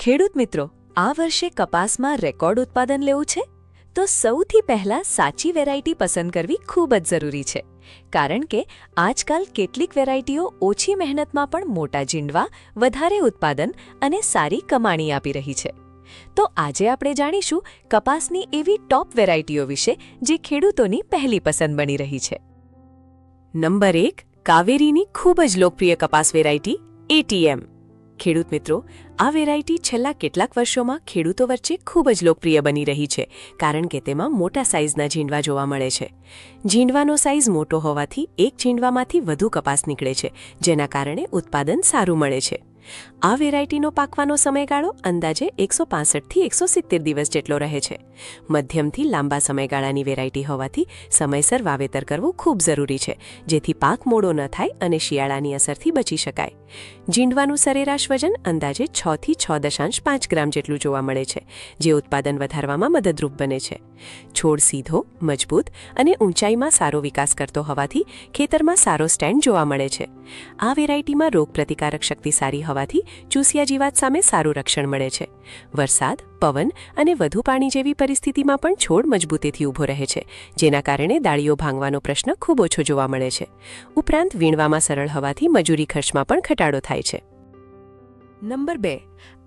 ખેડૂત મિત્રો, આ વર્ષે કપાસમાં રેકોર્ડ ઉત્પાદન લેવું છે તો સૌથી પહેલા સાચી વેરાયટી પસંદ કરવી ખૂબ જ જરૂરી છે, કારણ કે આજકાલ કેટલીક વેરાયટીઓ ઓછી મહેનતમાં પણ મોટા જીંડવા, વધારે ઉત્પાદન અને સારી કમાણી આપી રહી છે. તો આજે આપણે જાણીશું કપાસની એવી ટોપ વેરાયટીઓ વિશે જે ખેડૂતોની પહેલી પસંદ બની રહી છે. નંબર 1, કાવેરીની ખૂબ જ લોકપ્રિય કપાસ વેરાયટી ATM. ખેડૂત મિત્રો, આ વેરાયટી છેલ્લા કેટલાક વર્ષોમાં ખેડૂતો વચ્ચે ખૂબ જ લોકપ્રિય બની રહી છે, કારણ કે તેમાં મોટા સાઇઝના જીંડવા જોવા મળે છે. જીંડવાનો સાઇઝ મોટો હોવાથી એક જીંડવામાંથી વધુ કપાસ નીકળે છે, જેના કારણે ઉત્પાદન સારું મળે છે. આ વેરાયટીનો પાકવાનો સમયગાળો અંદાજે 165થી 170 દિવસ જેટલો રહે છે. મધ્યમથી લાંબા સમયગાળાની વેરાયટી હોવાથી સમયસર વાવેતર કરવું ખૂબ જરૂરી છે, જેથી પાક મોડો ન થાય અને શિયાળાની અસરથી બચી શકાય. જીંડવાનું સરેરાશ વજન અંદાજે 6થી 6.5 ગ્રામ જેટલું જોવા મળે છે, જે ઉત્પાદન વધારવામાં મદદરૂપ બને છે. છોડ સીધો, મજબૂત અને ઊંચાઈમાં સારો વિકાસ કરતો હોવાથી ખેતરમાં સારો સ્ટેન્ડ જોવા મળે છે. આ વેરાયટીમાં રોગપ્રતિકારક શક્તિ સારી હોવાથી ચૂસિયા જીવાત સામે સારું રક્ષણ મળે છે. વરસાદ, પવન અને વધુ પાણી જેવી પરિસ્થિતિમાં પણ છોડ મજબૂતીથી ઊભો રહે છે, જેના કારણે ડાળીઓ ભાંગવાનો પ્રશ્ન ખૂબ ઓછો જોવા મળે છે. ઉપરાંત વીણવામાં સરળ હોવાથી મજૂરી ખર્ચમાં પણ ઘટાડો થાય છે. નંબર 2,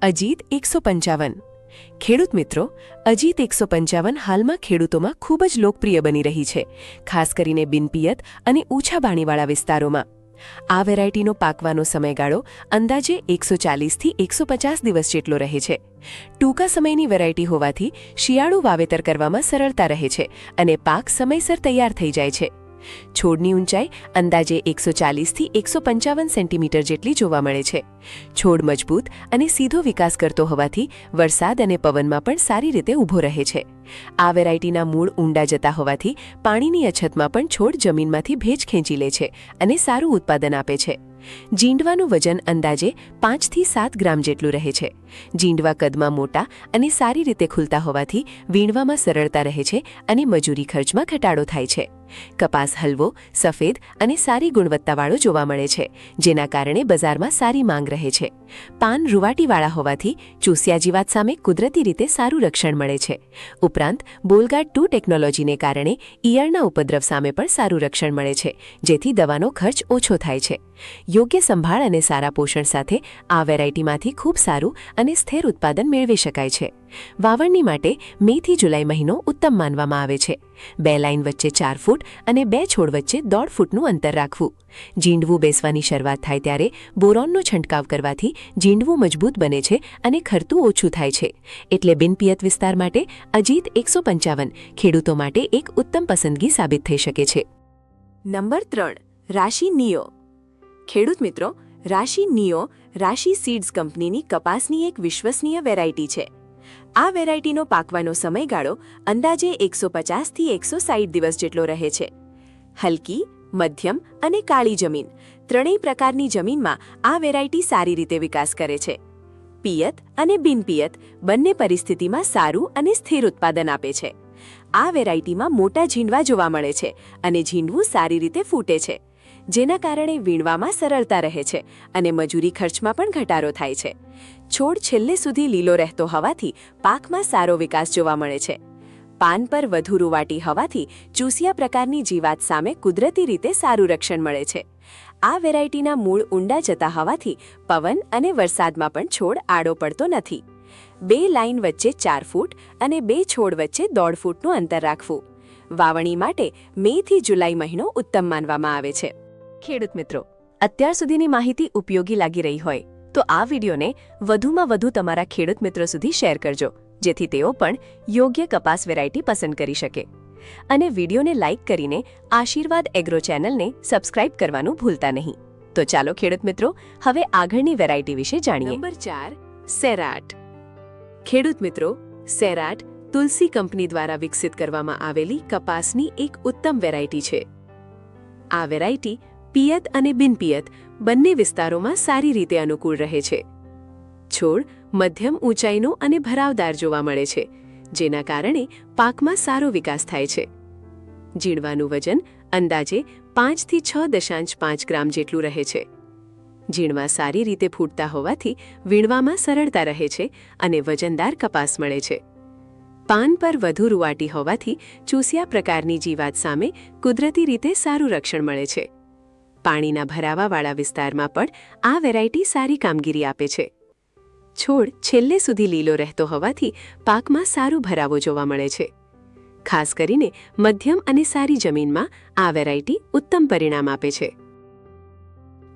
અજીત 155. ખેડૂત મિત્રો, અજીત 155 હાલમાં ખેડૂતોમાં ખૂબ જ લોકપ્રિય બની રહી છે, ખાસ કરીને બિનપિયત અને ઓછા પાણીવાળા વિસ્તારોમાં. આ વેરાયટીનો પાકવાનો સમયગાળો અંદાજે 140થી 150 દિવસ જેટલો રહે છે. ટૂંકા સમયની વેરાયટી હોવાથી શિયાળુ વાવેતર કરવામાં સરળતા રહે છે અને પાક સમયસર તૈયાર થઈ જાય છે. છોડની ઊંચાઈ અંદાજે 140થી 155 સેન્ટીમીટર જેટલી જોવા મળે છે. છોડ મજબૂત અને સીધો વિકાસ કરતો હોવાથી વરસાદ અને પવનમાં પણ સારી રીતે ઊભો રહે છે. આ વેરાયટીના મૂળ ઊંડા જતા હોવાથી પાણીની અછતમાં પણ છોડ જમીનમાંથી ભેજ ખેંચી લે છે અને સારું ઉત્પાદન આપે છે. જીંડવાનું વજન અંદાજે 5થી 7 ગ્રામ જેટલું રહે છે. જીંડવા કદમાં મોટા અને સારી રીતે ખુલતા હોવાથી વીણવામાં સરળતા રહે છે અને મજૂરી ખર્ચમાં ઘટાડો થાય છે. કપાસ હલવો, સફેદ અને સારી ગુણવત્તાવાળો જોવા મળે છે, જેના કારણે બજારમાં સારી માંગ રહે છે. પાન રૂવાટીવાળા હોવાથી ચૂસિયા જીવાત સામે કુદરતી રીતે સારું રક્ષણ મળે છે. ઉપરાંત બોલગાર્ડ 2 ટેકનોલોજીને કારણે ઈયળના ઉપદ્રવ સામે પણ સારું રક્ષણ મળે છે, જેથી દવાનો ખર્ચ ઓછો થાય છે. યોગ્ય સંભાળ અને સારા પોષણ સાથે આ વેરાયટીમાંથી ખૂબ સારું અને સ્થિર ઉત્પાદન મેળવી શકાય છે. વાવણની માટે મે થી જુલાઈ મહિનો ઉત્તમ માનવામાં આવે છે. 2 લાઇન વચ્ચે 4 ફૂટ અને 2 છોડ વચ્ચે 1.5 ફૂટનું અંતર રાખવું. જીંડવું બેસવાની શરૂઆત થાય ત્યારે બોરોનનો છંટકાવ કરવાથી જીંડવું મજબૂત બને છે અને ખરતું ઓછું થાય છે. એટલે બિનપિયત વિસ્તાર માટે અજીત 155 ખેડૂતો માટે એક ઉત્તમ પસંદગી સાબિત થઈ શકે છે. નંબર 3, રાશિ નિયો. ખેડૂત મિત્રો, રાશિ નિયો રાશિ સીડ્સ કંપનીની કપાસની એક વિશ્વસનીય વેરાયટી છે. આ વેરાયટીનો પાકવાનો સમયગાળો અંદાજે 150થી 160 દિવસ જેટલો રહે છે. હલકી, મધ્યમ અને કાળી જમીન ત્રણેય પ્રકારની જમીનમાં આ વેરાયટી સારી રીતે વિકાસ કરે છે. પિયત અને બિનપિયત બંને પરિસ્થિતિમાં સારું અને સ્થિર ઉત્પાદન આપે છે. આ વેરાયટીમાં મોટા ઝીંડવા જોવા મળે છે અને ઝીંડવું સારી રીતે ફૂટે છે, જેના કારણે વીણવામાં સરળતા રહે છે અને મજૂરી ખર્ચમાં પણ ઘટાડો થાય છે. છોડ છેલ્લે સુધી લીલો રહેતો હોવાથી પાકમાં સારો વિકાસ જોવા મળે છે. પાન પર વધુ રૂવાટી હોવાથી ચૂસિયા પ્રકારની જીવાત સામે કુદરતી રીતે સારું રક્ષણ મળે છે. આ વેરાયટીના મૂળ ઊંડા જતા હોવાથી પવન અને વરસાદમાં પણ છોડ આડો પડતો નથી. 2 લાઇન વચ્ચે 4 ફૂટ અને 2 છોડ વચ્ચે 1.5 ફૂટનું અંતર રાખવું. વાવણી માટે મે થી જુલાઈ મહિનો ઉત્તમ માનવામાં આવે છે. ખેડૂત મિત્રો, અત્યાર સુધીની માહિતી ઉપયોગી લાગી રહી હોય તો આ વિડીયોને વધુમાં વધુ તમારા ખેડૂત મિત્રો સુધી શેર કરજો, જેથી તેઓ પણ યોગ્ય કપાસ વેરાયટી પસંદ કરી શકે. અને વિડીયોને લાઇક કરીને આશીર્વાદ એગ્રો ચેનલને સબસ્ક્રાઇબ કરવાનું ભૂલતા નહીં. તો ચાલો ખેડૂત મિત્રો, હવે આગળની વેરાયટી વિશે જાણીએ. નંબર 4, સેરાટ. ખેડૂત મિત્રો, સેરાટ તુલસી કંપની દ્વારા વિકસિત કરવામાં આવેલી કપાસની એક ઉત્તમ વેરાયટી છે. આ વેરાયટી પિયત અને બિનપિયત બંને વિસ્તારોમાં સારી રીતે અનુકૂળ રહે છે. છોડ મધ્યમ ઊંચાઈનો અને ભરાવદાર જોવા મળે છે, જેના કારણે પાકમાં સારો વિકાસ થાય છે. જીંડવાનું વજન અંદાજે 5થી 6.5 ગ્રામ જેટલું રહે છે. ઝીણવા સારી રીતે ફૂટતા હોવાથી વીણવામાં સરળતા રહે છે અને વજનદાર કપાસ મળે છે. પાન પર વધુ રૂંવાટી હોવાથી ચૂસિયા પ્રકારની જીવાત સામે કુદરતી રીતે સારું રક્ષણ મળે છે. પાણીના ભરાવાવાળા વિસ્તારમાં પણ આ વેરાયટી સારી કામગીરી આપે છે. છોડ છેલ્લે સુધી લીલો રહેતો હોવાથી પાકમાં સારો ભરાવો જોવા મળે છે. ખાસ કરીને મધ્યમ અને સારી જમીનમાં આ વેરાયટી ઉત્તમ પરિણામ આપે છે.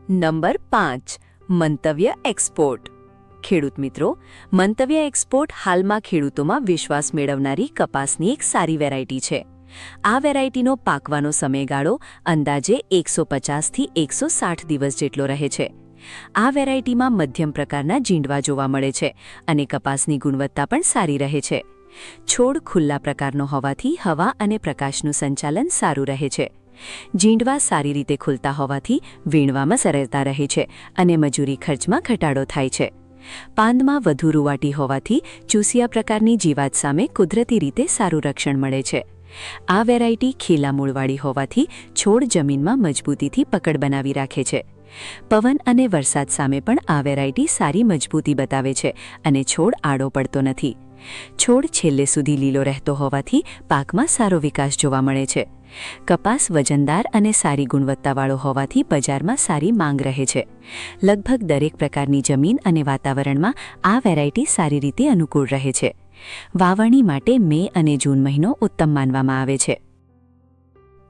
નંબર 5 મંતવ્ય એક્સપોર્ટ. ખેડૂત મિત્રો, મંતવ્ય એક્સપોર્ટ હાલમાં ખેડૂતોમાં વિશ્વાસ મેળવનારી કપાસની એક સારી વેરાયટી છે. આ વેરાયટીનો પાકવાનો સમયગાળો અંદાજે 150થી 160 દિવસ જેટલો રહે છે. આ વેરાયટીમાં મધ્યમ પ્રકારના જીંડવા જોવા મળે છે અને કપાસની ગુણવત્તા પણ સારી રહે છે. છોડ ખુલ્લા પ્રકારનો હોવાથી હવા અને પ્રકાશનું સંચાલન સારું રહે છે. જીંડવા સારી રીતે ખુલતા હોવાથી વીણવામાં સરળતા રહે છે અને મજૂરી ખર્ચમાં ઘટાડો થાય છે. પાંદમાં વધુ રૂંવાટી હોવાથી ચૂસિયા પ્રકારની જીવાત સામે કુદરતી રીતે સારું રક્ષણ મળે છે. આ વેરાયટી ખીલા મૂળવાળી હોવાથી છોડ જમીનમાં મજબૂતીથી પકડ બનાવી રાખે છે. પવન અને વરસાદ સામે પણ આ વેરાયટી સારી મજબૂતી બતાવે છે અને છોડ આડો પડતો નથી. છોડ છેલ્લે સુધી લીલો રહેતો હોવાથી પાકમાં સારો વિકાસ જોવા મળે છે. કપાસ વજનદાર અને સારી ગુણવત્તાવાળો હોવાથી બજારમાં સારી માંગ રહે છે. લગભગ દરેક પ્રકારની જમીન અને વાતાવરણમાં આ વેરાયટી સારી રીતે અનુકૂળ રહે છે. વાવણી માટે મે અને જૂન મહિનો ઉત્તમ માનવામાં આવે છે.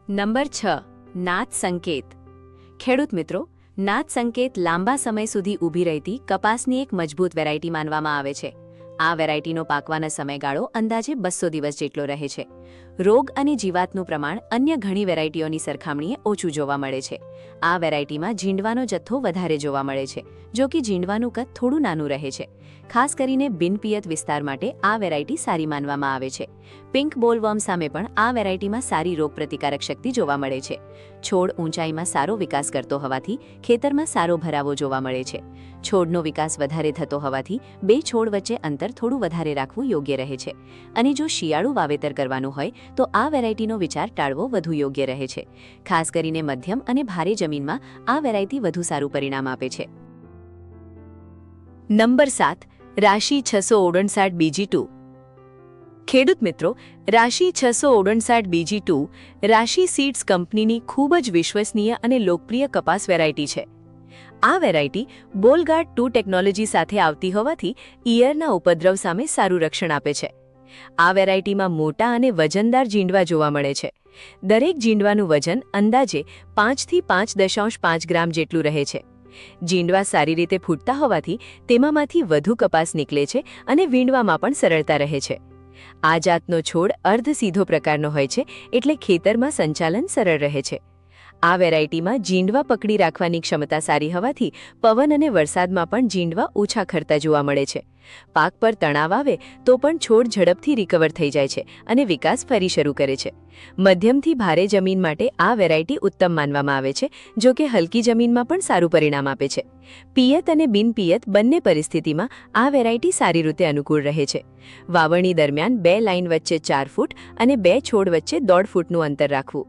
નંબર 6 નાથ સંકેત. ખેડૂત મિત્રો, નાથ સંકેત લાંબા સમય સુધી ઊભી રહેતી કપાસની એક મજબૂત વેરાયટી માનવામાં આવે છે. આ વેરાયટીનો પાકવાનો સમયગાળો અંદાજે 200 દિવસ જેટલો રહે છે. રોગ અને જીવાતનું પ્રમાણ અન્ય ઘણી વેરાયટીઓની સરખામણીએ ઓછું જોવા મળે છે. આ વેરાયટીમાં ઝીંડવાનો જથ્થો વધારે જોવા મળે છે, જો કે ઝીંડવાનું કદ થોડું નાનું રહે છે. ખાસ કરીને બિનપિયત વિસ્તાર માટે આ વેરાયટી સારી માનવામાં આવે છે. પિંક બોલવર્મ સામે પણ આ વેરાયટીમાં સારી રોગપ્રતિકારક શક્તિ જોવા મળે છે. છોડ ઊંચાઈમાં સારો વિકાસ કરતો હોવાથી ખેતરમાં સારો ભરાવો જોવા મળે છે. છોડનો વિકાસ વધારે થતો હોવાથી બે છોડ વચ્ચે અંતર થોડું વધારે રાખવું યોગ્ય રહે છે. અને જો શિયાળુ વાવેતર કરવાનું હોય તો આ વેરાયટીનો વિચાર ટાળવો વધુ યોગ્ય રહે છે. ખાસ કરીને મધ્યમ અને ભારે જમીનમાં આ વેરાયટી વધુ સારું પરિણામ આપે છે. નંબર 7 રાશિ 659 BG2. ખેડૂત મિત્રો, રાશિ 659 BG2 રાશિ સીડ્સ કંપનીની ખૂબ જ વિશ્વસનીય અને લોકપ્રિય કપાસ વેરાયટી છે. આ વેરાયટી બોલગાર્ડ 2 ટેકનોલોજી સાથે આવતી હોવાથી ઈયળના ઉપદ્રવ સામે સારું રક્ષણ આપે છે. આ વેરાયટીમાં મોટા અને વજનદાર જીંડવા જોવા મળે છે. દરેક જીંડવાનું વજન અંદાજે 5 થી 5.5 ગ્રામ જેટલું રહે છે. જીંડવા સારી રીતે ફૂટતા હોવાથી તેમાંથી વધુ કપાસ નીકળે છે અને વીણવામાં પણ સરળતા રહે છે. આ જાતનો છોડ અર્ધ સીધો પ્રકારનો હોય છે, એટલે ખેતરમાં સંચાલન સરળ રહે છે. આ વેરાયટીમાં જીંડવા પકડી રાખવાની ક્ષમતા સારી હોવાથી પવન અને વરસાદમાં પણ જીંડવા ઓછા ખરતા જોવા મળે છે. પાક પર તણાવ આવે તો પણ છોડ ઝડપથી રિકવર થઈ જાય છે અને વિકાસ ફરી શરૂ કરે છે. મધ્યમથી ભારે જમીન માટે આ વેરાયટી ઉત્તમ માનવામાં આવે છે, જો કે હલકી જમીનમાં પણ સારું પરિણામ આપે છે. પિયત અને બિનપિયત બંને પરિસ્થિતિમાં આ વેરાયટી સારી રીતે અનુકૂળ રહે છે. વાવણી દરમિયાન 2 લાઇન વચ્ચે 4 ફૂટ અને 2 છોડ વચ્ચે 1.5 ફૂટનું અંતર રાખવું.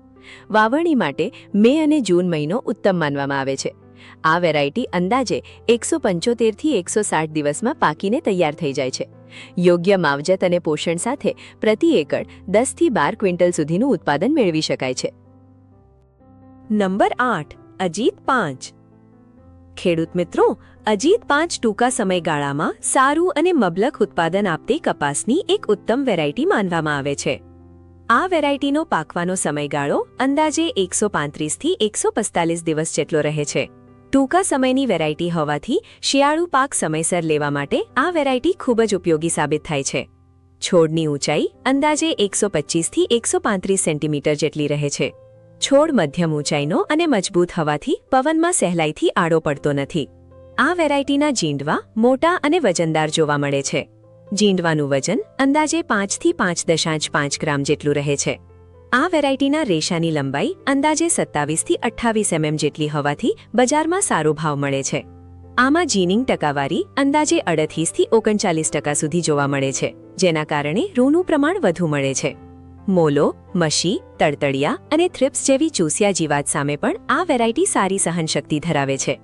વાવણી માટે મે અને જૂન મહિનો ઉત્તમ માનવામાં આવે છે. આ વેરાયટી અંદાજે 175 થી 160 દિવસમાં પાકીને તૈયાર થઈ જાય છે. યોગ્ય માવજત અને પોષણ સાથે પ્રતિ એકડ 10 થી 12 ક્વિન્ટલ સુધીનું ઉત્પાદન મેળવી શકાય છે. નંબર 8 અજીત 5. ખેડૂત મિત્રો, અજીત 5 ટૂંકા સમયગાળામાં સારું અને મબલક ઉત્પાદન આપતી કપાસની એક ઉત્તમ વેરાયટી માનવામાં આવે છે. આ વેરાયટીનો પાકવાનો સમયગાળો અંદાજે 135 થી 145 દિવસ જેટલો રહે છે. ટૂંકા સમયની વેરાયટી હોવાથી શિયાળુ પાક સમયસર લેવા માટે આ વેરાયટી ખૂબ જ ઉપયોગી સાબિત થાય છે. છોડની ઊંચાઈ અંદાજે 125 થી 135 સેન્ટીમીટર જેટલી રહે છે. છોડ મધ્યમ ઊંચાઈનો અને મજબૂત હોવાથી પવનમાં સહેલાઈથી આડો પડતો નથી. આ વેરાયટીના જીંડવા મોટા અને વજનદાર જોવા મળે છે. જીંડવાનું વજન અંદાજે 5 થી 5.5 ગ્રામ જેટલું રહે છે. આ વેરાયટીના રેશાની લંબાઈ અંદાજે 27 થી 28 mm જેટલી હોવાથી બજારમાં સારો ભાવ મળે છે. આમાં જીનિંગ ટકાવારી અંદાજે 38 થી 39% સુધી જોવા મળે છે, જેના કારણે રૂનું પ્રમાણ વધુ મળે છે. મોલો, મશી, તળતળિયા અને થ્રિપ્સ જેવી ચૂસિયા જીવાત સામે પણ આ વેરાયટી સારી સહનશક્તિ ધરાવે છે.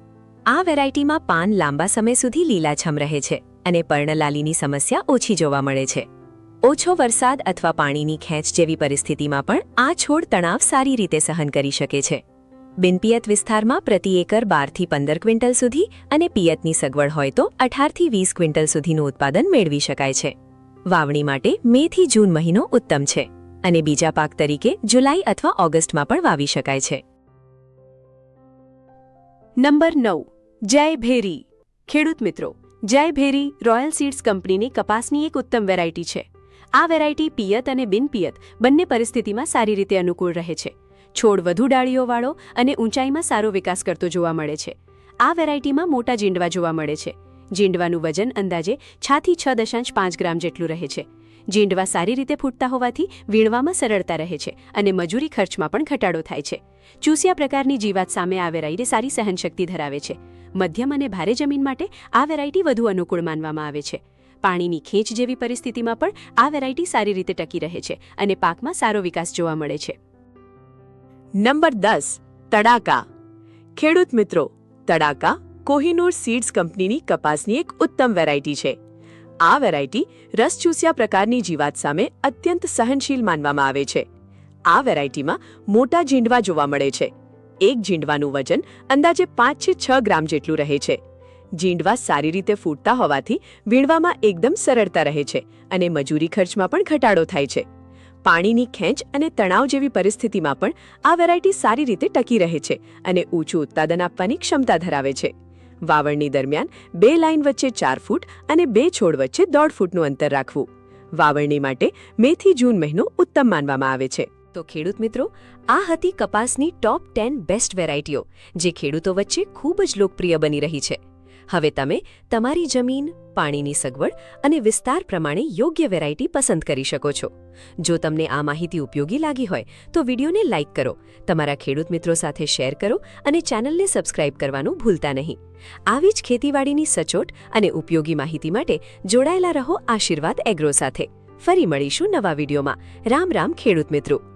આ વેરાયટીમાં પાન લાંબા સમય સુધી લીલાછમ રહે છે અને પર્ણલાલીની સમસ્યા ઓછી જોવા મળે છે. ઓછો વરસાદ અથવા પાણીની ખેંચ જેવી પરિસ્થિતિમાં પણ આ છોડ તણાવ સારી રીતે સહન કરી શકે છે. બિનપિયત વિસ્તારમાં પ્રતિ એકર 12થી 15 ક્વિન્ટલ સુધી અને પિયતની સગવડ હોય તો 18થી 20 ક્વિન્ટલ સુધીનું ઉત્પાદન મેળવી શકાય છે. વાવણી માટે મે થી જૂન મહિનો ઉત્તમ છે અને બીજા પાક તરીકે જુલાઈ અથવા ઓગસ્ટમાં પણ વાવી શકાય છે. નંબર 9. જય ભેરી. ખેડૂત મિત્રો, જય ભેરી રોયલ સીડ્સ કંપનીની કપાસની એક ઉત્તમ વેરાયટી છે. આ વેરાયટી પિયત અને બિનપિયત બંને પરિસ્થિતિમાં સારી રીતે અનુકૂળ રહે છે. છોડ વધુ ડાળીઓવાળો અને ઊંચાઈમાં સારો વિકાસ કરતો જોવા મળે છે. આ વેરાયટીમાં મોટા જીંડવા જોવા મળે છે. જીંડવાનું વજન અંદાજે 6 થી 6.5 ગ્રામ જેટલું રહે છે. જીંડવા સારી રીતે ફૂટતા હોવાથી વીણવામાં સરળતા રહે છે અને મજૂરી ખર્ચમાં પણ ઘટાડો થાય છે. ચૂસિયા પ્રકારની જીવાત સામે આ વેરાયટી સારી સહનશક્તિ ધરાવે છે. મધ્યમ અને ભારે જમીન માટે આ વેરાયટી વધુ અનુકૂળ માનવામાં આવે છે. પાણીની ખેંચ જેવી પરિસ્થિતિમાં પણ આ વેરાયટી સારી રીતે ટકી રહે છે અને પાકમાં સારો વિકાસ જોવા મળે છે. નંબર 10. તડાકા. ખેડૂત મિત્રો, તડાકા કોહિનૂર સીડ્સ કંપનીની કપાસની એક ઉત્તમ વેરાયટી છે. આ વેરાયટી રસચૂસ્યા પ્રકારની જીવાત સામે અત્યંત સહનશીલ માનવામાં આવે છે. આ વેરાયટીમાં મોટા જીંડવા જોવા મળે છે. એક જીંડવાનું વજન અંદાજે 5 થી 6 ગ્રામ જેટલું રહે છે. જીંડવા સારી રીતે ફૂટતા હોવાથી વીણવામાં એકદમ સરળતા રહે છે અને મજૂરી ખર્ચમાં પણ ઘટાડો થાય છે. પાણીની ખેંચ અને તણાવ જેવી પરિસ્થિતિમાં પણ આ વેરાયટી સારી રીતે ટકી રહે છે અને ઊંચું ઉત્પાદન આપવાની ક્ષમતા ધરાવે છે. વાવણની દરમિયાન 2 લાઇન વચ્ચે 4 ફૂટ અને 2 છોડ વચ્ચે 1.5 ફૂટનું અંતર રાખવું. વાવણી માટે મે થી જૂન મહિનો ઉત્તમ માનવામાં આવે છે. તો ખેડૂત મિત્રો, આ હતી કપાસની ટોપ 10 બેસ્ટ વેરાયટીઓ જે ખેડૂતો વચ્ચે ખૂબ જ લોકપ્રિય બની રહી છે. હવે તમે તમારી જમીન, પાણીની સગવડ અને વિસ્તાર પ્રમાણે યોગ્ય વેરાયટી પસંદ કરી શકો છો. જો તમને આ માહિતી ઉપયોગી લાગી હોય તો વિડીયોને લાઇક કરો, તમારા ખેડૂત મિત્રો સાથે શેર કરો અને ચેનલને સબસ્ક્રાઇબ કરવાનું ભૂલતા નહીં. આવી જ ખેતીવાડીની સચોટ અને ઉપયોગી માહિતી માટે જોડાયેલા રહો આશીર્વાદ એગ્રો સાથે. ફરી મળીશું નવા વિડીયોમાં. રામ રામ ખેડૂત મિત્રો.